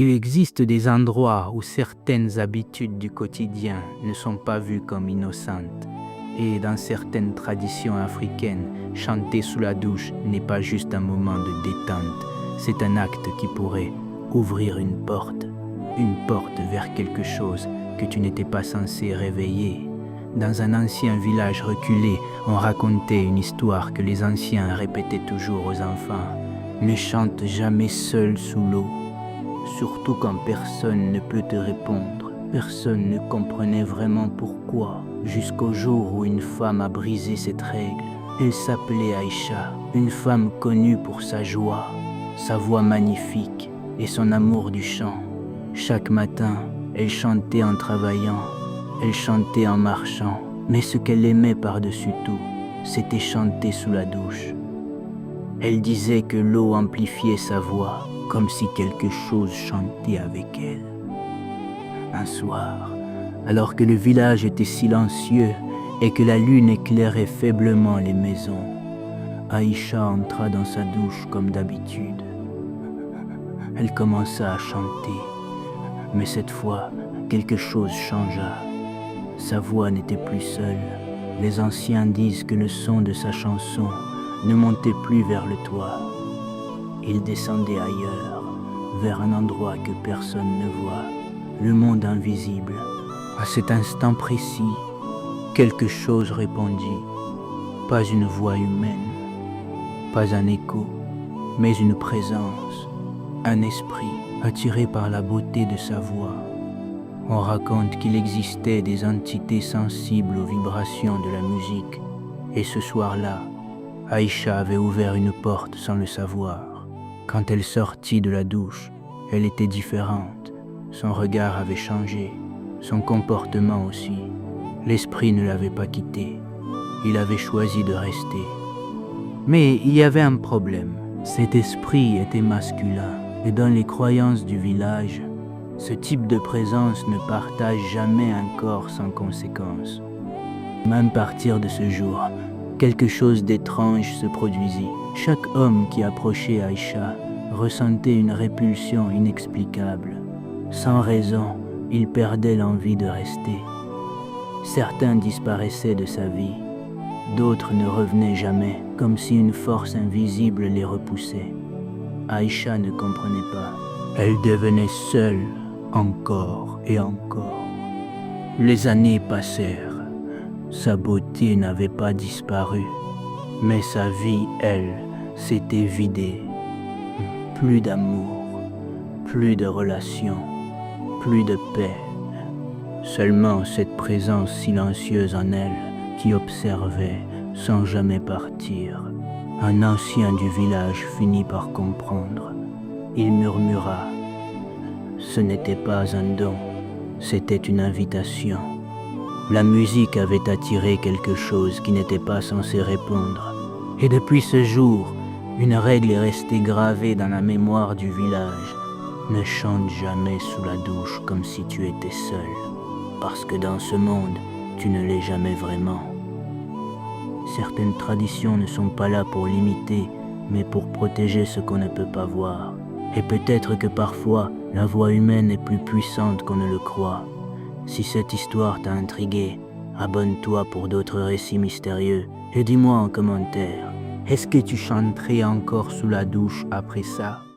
Il existe des endroits où certaines habitudes du quotidien ne sont pas vues comme innocentes. Et dans certaines traditions africaines, chanter sous la douche n'est pas juste un moment de détente, c'est un acte qui pourrait ouvrir une porte vers quelque chose que tu n'étais pas censé réveiller. Dans un ancien village reculé, on racontait une histoire que les anciens répétaient toujours aux enfants. Ne chante jamais seul sous l'eau, surtout quand personne ne peut te répondre. Personne ne comprenait vraiment pourquoi, jusqu'au jour où une femme a brisé cette règle. Elle s'appelait Aïcha, une femme connue pour sa joie, sa voix magnifique et son amour du chant. Chaque matin, elle chantait en travaillant, elle chantait en marchant, mais ce qu'elle aimait par-dessus tout, c'était chanter sous la douche. Elle disait que l'eau amplifiait sa voix, comme si quelque chose chantait avec elle. Un soir, alors que le village était silencieux et que la lune éclairait faiblement les maisons, Aïcha entra dans sa douche comme d'habitude. Elle commença à chanter, mais cette fois, quelque chose changea. Sa voix n'était plus seule. Les anciens disent que le son de sa chanson ne montait plus vers le toit. Il descendait ailleurs, vers un endroit que personne ne voit, le monde invisible. À cet instant précis, quelque chose répondit. Pas une voix humaine, pas un écho, mais une présence, un esprit attiré par la beauté de sa voix. On raconte qu'il existait des entités sensibles aux vibrations de la musique. Et ce soir-là, Aïcha avait ouvert une porte sans le savoir. Quand elle sortit de la douche, elle était différente. Son regard avait changé, son comportement aussi. L'esprit ne l'avait pas quitté. Il avait choisi de rester. Mais il y avait un problème. Cet esprit était masculin. Et dans les croyances du village, ce type de présence ne partage jamais un corps sans conséquence. Même à partir de ce jour, quelque chose d'étrange se produisit. Chaque homme qui approchait Aïcha ressentait une répulsion inexplicable. Sans raison, il perdait l'envie de rester. Certains disparaissaient de sa vie, d'autres ne revenaient jamais, comme si une force invisible les repoussait. Aïcha ne comprenait pas. Elle devenait seule, encore et encore. Les années passèrent. Sa beauté n'avait pas disparu, mais sa vie, elle, s'était vidée. Plus d'amour, plus de relations, plus de paix. Seulement cette présence silencieuse en elle qui observait sans jamais partir. Un ancien du village finit par comprendre. Il murmura. Ce n'était pas un don, c'était une invitation. La musique avait attiré quelque chose qui n'était pas censé répondre. Et depuis ce jour, une règle est restée gravée dans la mémoire du village. Ne chante jamais sous la douche comme si tu étais seul, parce que dans ce monde, tu ne l'es jamais vraiment. Certaines traditions ne sont pas là pour limiter, mais pour protéger ce qu'on ne peut pas voir. Et peut-être que parfois, la voix humaine est plus puissante qu'on ne le croit. Si cette histoire t'a intrigué, abonne-toi pour d'autres récits mystérieux et dis-moi en commentaire, est-ce que tu chanterais encore sous la douche après ça ?